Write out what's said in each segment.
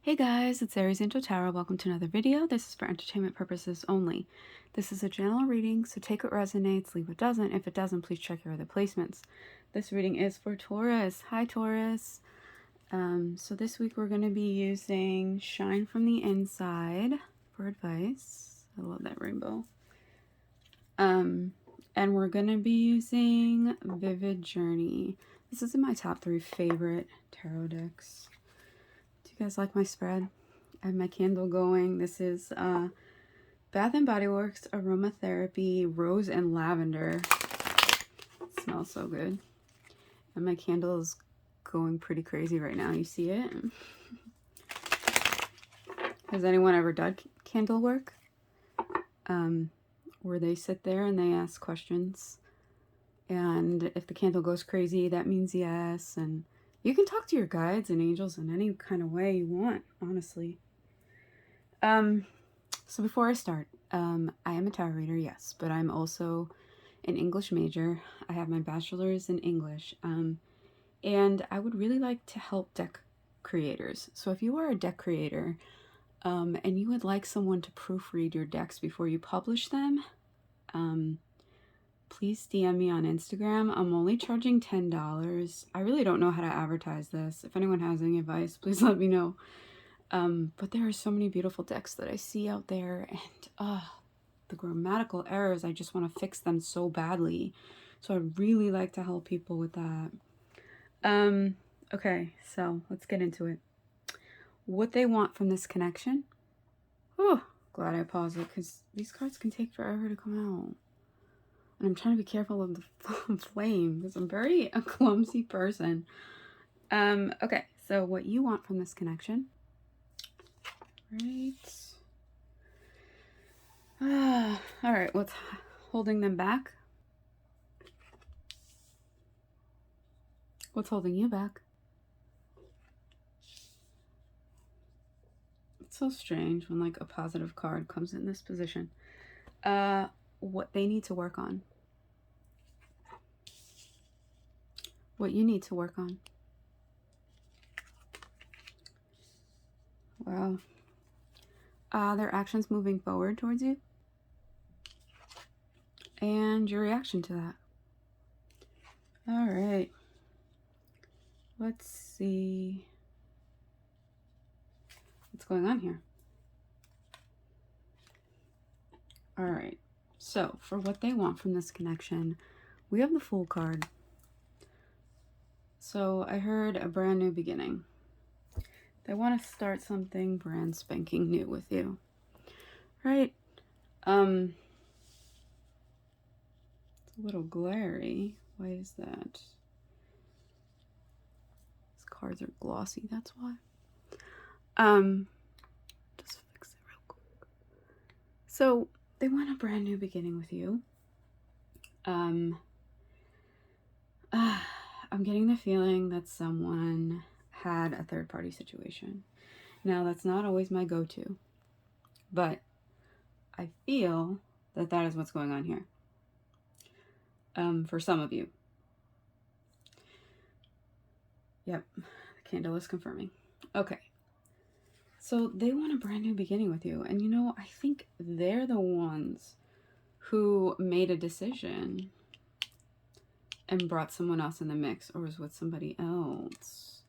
Hey guys, it's Aries Angel Tarot. Welcome to another video. This is for entertainment purposes only. This is a general reading, so take what resonates, leave what doesn't. If it doesn't, please check your other placements. This reading is for Taurus. Hi Taurus. So this week we're going to be using Shine from the Inside for advice. I love that rainbow. And we're going to be using Vivid Journey. This is in my top 3 favorite tarot decks. Do you guys like my spread? I have my candle going. This is Bath & Body Works Aromatherapy Rose and Lavender. It smells so good. And my candle is going pretty crazy right now. You see it? Has anyone ever done candle work? Where they sit there and they ask questions. And if the candle goes crazy, that means yes. And you can talk to your guides and angels in any kind of way you want, honestly. So before I start, I am a tarot reader, yes, but I'm also an English major. I have my bachelor's in English, and I would really like to help deck creators. So if you are a deck creator, and you would like someone to proofread your decks before you publish them, please DM me on Instagram. I'm only charging $10. I really don't know how to advertise this. If anyone has any advice, please let me know. But there are so many beautiful decks that I see out there, and the grammatical errors, I just want to fix them so badly. So I'd really like to help people with that. Okay, so let's get into it. What they want from this connection. Oh, glad I paused it, because these cards can take forever to come out. And I'm trying to be careful of the flame, because I'm very a clumsy person. Okay, so what you want from this connection. Right. All right, what's holding them back? What's holding you back? It's so strange when like a positive card comes in this position. What they need to work on. What you need to work on. Wow. Their actions moving forward towards you. And your reaction to that. All right. Let's see what's going on here. All right. So for what they want from this connection, we have the Fool card. So I heard a brand new beginning. They want to start something brand spanking new with you. Right? It's a little glary. Why is that? These cards are glossy, that's why. Just fix it real quick. So they want a brand new beginning with you. I'm getting the feeling that someone had a third-party situation. Now, that's not always my go-to, but I feel that that is what's going on here. For some of you. Yep, the candle is confirming. Okay. So they want a brand new beginning with you. And you know, I think they're the ones who made a decision and brought someone else in the mix, or was with somebody else.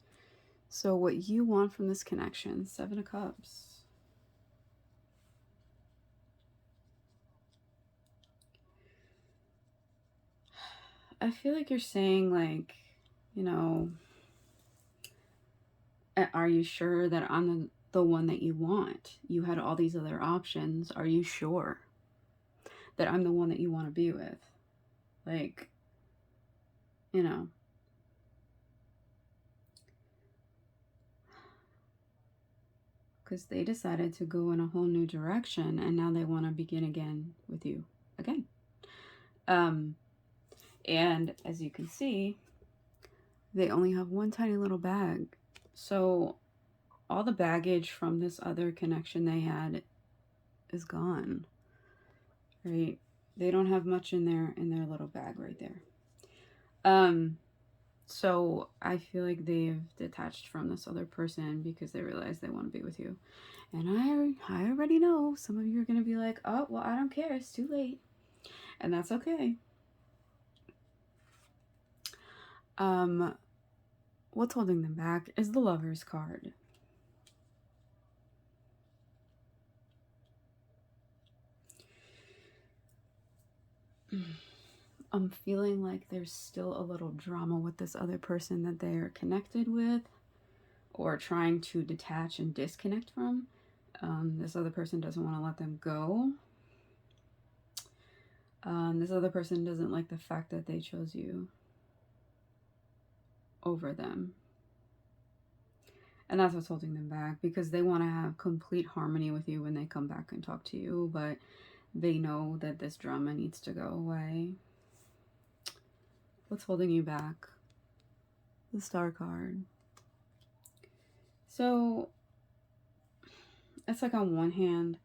So what you want from this connection, 7 of Cups. I feel like you're saying, like, you know, are you sure that I'm the one that you want? You had all these other options. Are you sure that I'm the one that you want to be with? Like, you know. Because they decided to go in a whole new direction, and now they want to begin again with you again. And as you can see, they only have one tiny little bag. So all the baggage from this other connection they had is gone. Right? They don't have much in their little bag right there. So I feel like they've detached from this other person because they realize they want to be with you. And I already know some of you are going to be like, oh, well, I don't care. It's too late. And that's okay. What's holding them back is the Lover's card. I'm feeling like there's still a little drama with this other person that they are connected with or trying to detach and disconnect from. This other person doesn't want to let them go. This other person doesn't like the fact that they chose you over them. And that's what's holding them back, because they want to have complete harmony with you when they come back and talk to you, but they know that this drama needs to go away. What's holding you back? The Star card. So it's like, on one hand,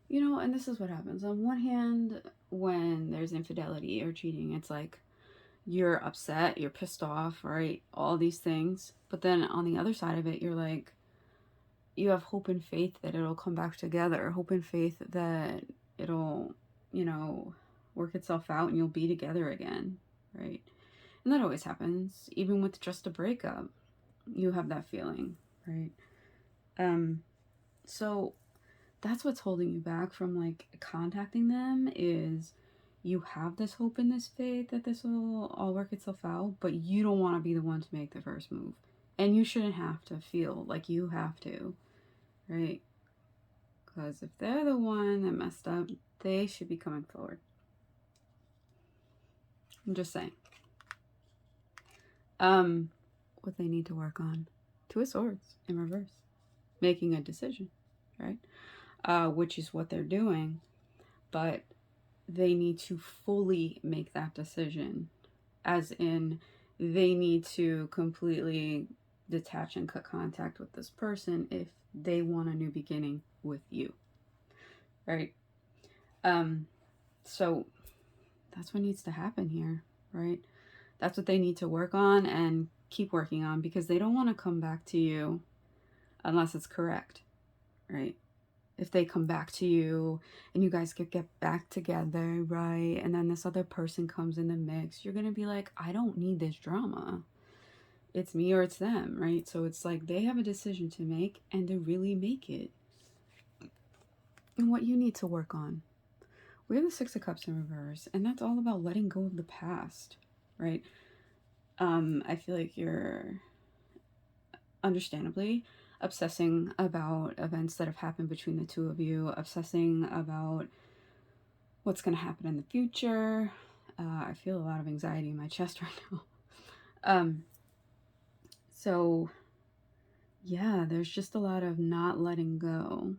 you know, and this is what happens. On one hand, when there's infidelity or cheating, it's like you're upset, you're pissed off, right? All these things. But then on the other side of it, you're like, you have hope and faith that it'll come back together, hope and faith that it'll, you know, work itself out and you'll be together again, right? And that always happens, even with just a breakup. You have that feeling, right? So that's what's holding you back from like contacting them, is you have this hope and this faith that this will all work itself out, but you don't want to be the one to make the first move. And you shouldn't have to feel like you have to, right? Because if they're the one that messed up, they should be coming forward. I'm just saying. What they need to work on. Two of Swords in reverse. Making a decision, right? Which is what they're doing. But they need to fully make that decision. As in, they need to completely detach and cut contact with this person if they want a new beginning with you, right? So that's what needs to happen here, right? That's what they need to work on and keep working on, because they don't want to come back to you unless it's correct, right? If they come back to you and you guys could get back together, right? And then this other person comes in the mix, you're going to be like, I don't need this drama. It's me or it's them, right? So it's like they have a decision to make, and to really make it. And what you need to work on. We have the Six of Cups in reverse, and that's all about letting go of the past, right? I feel like you're understandably obsessing about events that have happened between the two of you, obsessing about what's going to happen in the future. I feel a lot of anxiety in my chest right now. So yeah, there's just a lot of not letting go.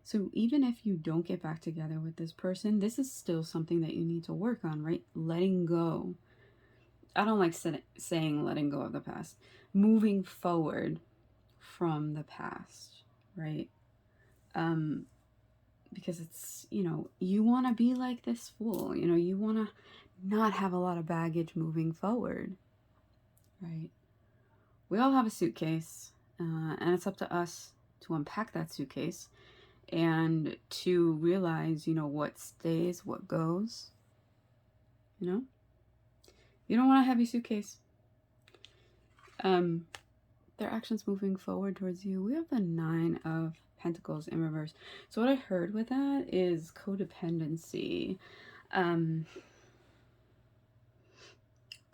So even if you don't get back together with this person, this is still something that you need to work on, right? Letting go. I don't like saying letting go of the past. Moving forward from the past, right? Because it's, you know, you want to be like this fool, you know, you want to not have a lot of baggage moving forward, right? We all have a suitcase, and it's up to us to unpack that suitcase and to realize, you know, what stays, what goes, you know? You don't want a heavy suitcase. Their actions moving forward towards you. We have the Nine of Pentacles in reverse. So what I heard with that is codependency.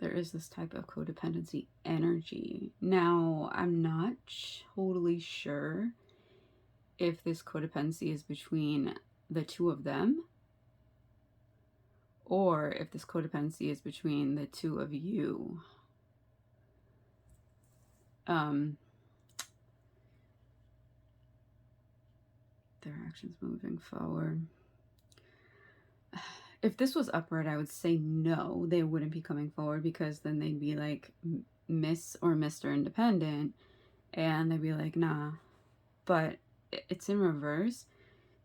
There is this type of codependency energy. Now, I'm not totally sure if this codependency is between the two of them, or if this codependency is between the two of you. Their actions moving forward. If this was upward, I would say no, they wouldn't be coming forward, because then they'd be like Miss or Mr. Independent, and they'd be like, nah. But it's in reverse,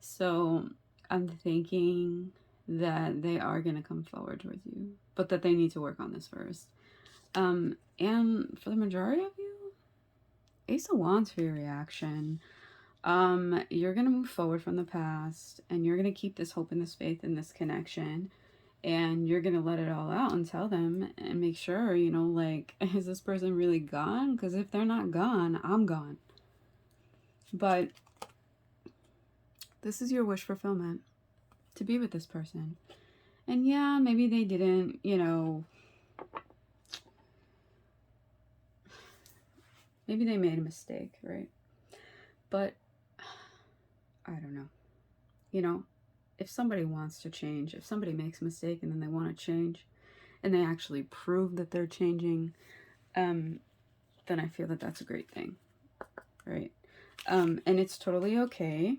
so I'm thinking that they are going to come forward towards you, but that they need to work on this first. And for the majority of you, Ace of Wands for your reaction. You're going to move forward from the past, and you're going to keep this hope and this faith in this connection, and you're going to let it all out and tell them and make sure, you know, like, is this person really gone? Because if they're not gone, I'm gone. But this is your wish fulfillment, to be with this person. And yeah, maybe they didn't, you know, maybe they made a mistake, right? But I don't know. You know, if somebody wants to change, if somebody makes a mistake and then they want to change, and they actually prove that they're changing, then I feel that that's a great thing, right? And it's totally okay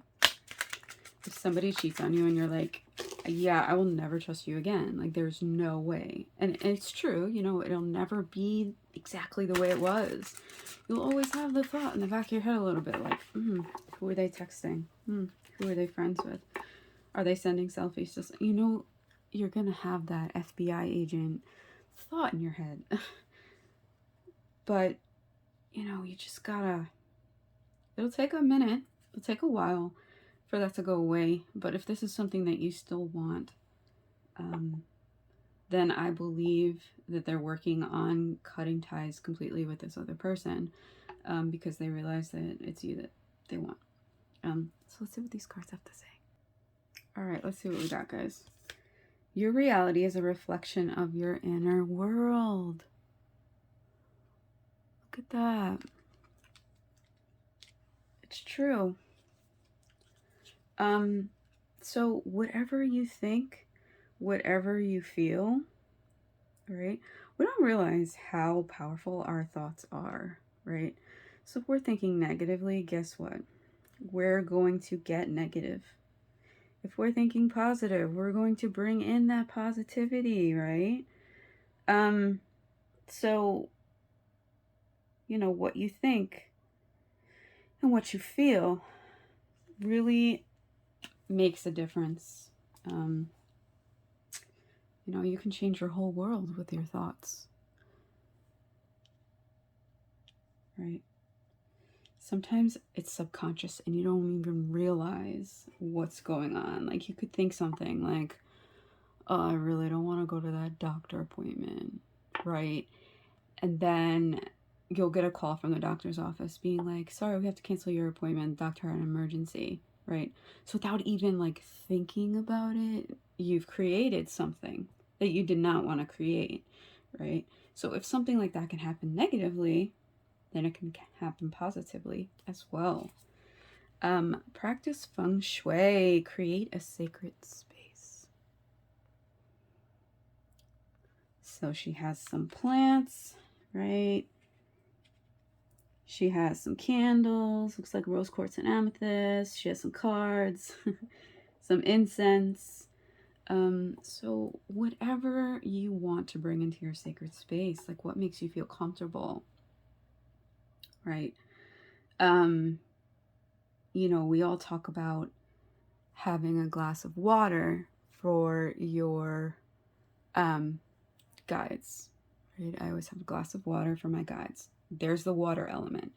if somebody cheats on you and you're like, yeah, I will never trust you again. Like, there's no way. And it's true, you know, it'll never be exactly the way it was. You'll always have the thought in the back of your head a little bit, like, who are they texting? Who are they friends with? Are they sending selfies? Just, you know, you're going to have that FBI agent thought in your head. But, you know, you just gotta, it'll take a minute. It'll take a while for that to go away. But if this is something that you still want, then I believe that they're working on cutting ties completely with this other person, because they realize that it's you that they want. So let's see what these cards have to say. All right, let's see what we got, guys. Your reality is a reflection of your inner world. Look at that. It's true. So whatever you think, whatever you feel, right? We don't realize how powerful our thoughts are, right? So if we're thinking negatively, guess what? We're going to get negative. If we're thinking positive, we're going to bring in that positivity, right? So, you know, what you think and what you feel really makes a difference. You know, you can change your whole world with your thoughts, right? Sometimes it's subconscious and you don't even realize what's going on. Like, you could think something like, oh, I really don't want to go to that doctor appointment, right? And then you'll get a call from the doctor's office being like, sorry, we have to cancel your appointment. The doctor had an emergency, right? So without even like thinking about it, you've created something that you did not want to create, right? So if something like that can happen negatively, then it can happen positively as well. Practice feng shui. Create a sacred space. So she has some plants, right? She has some candles. Looks like rose quartz and amethyst. She has some cards, some incense. So whatever you want to bring into your sacred space, like what makes you feel comfortable, right? You know, we all talk about having a glass of water for your guides, right? I always have a glass of water for my guides. There's the water element.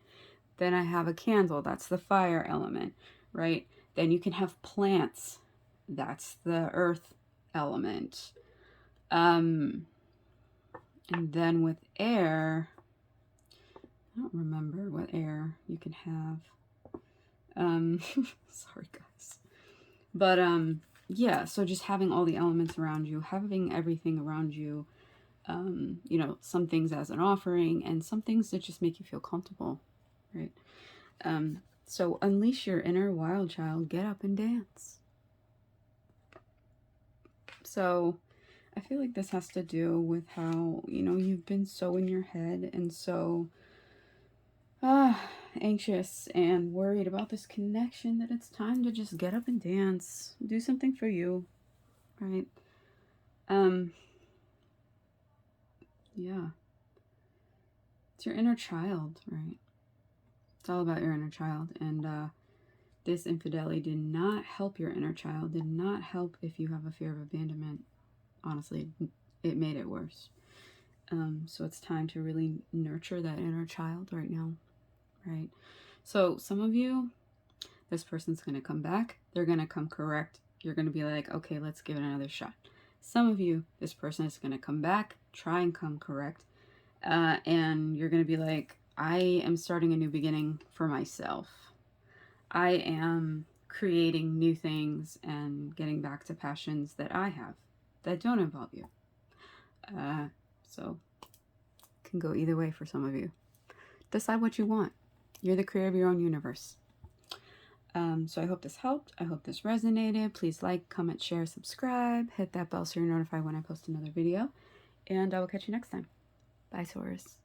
Then I have a candle. That's the fire element, right? Then you can have plants. That's the earth element. And then with air, I don't remember what air you can have. Sorry guys. But yeah, so just having all the elements around you, having everything around you, you know, some things as an offering and some things that just make you feel comfortable, right? So unleash your inner wild child, get up and dance. So I feel like this has to do with how, you know, you've been so in your head and so anxious and worried about this connection that it's time to just get up and dance. Do something for you, right? Yeah. It's your inner child, right? It's all about your inner child. And this infidelity did not help your inner child, did not help if you have a fear of abandonment. Honestly, it made it worse. So it's time to really nurture that inner child right now, right? So some of you, this person's going to come back. They're going to come correct. You're going to be like, okay, let's give it another shot. Some of you, this person is going to come back, try and come correct. And you're going to be like, I am starting a new beginning for myself. I am creating new things and getting back to passions that I have that don't involve you. So it can go either way for some of you. Decide what you want. You're the creator of your own universe. So I hope this helped. I hope this resonated. Please like, comment, share, subscribe. Hit that bell so you're notified when I post another video. And I will catch you next time. Bye, Taurus.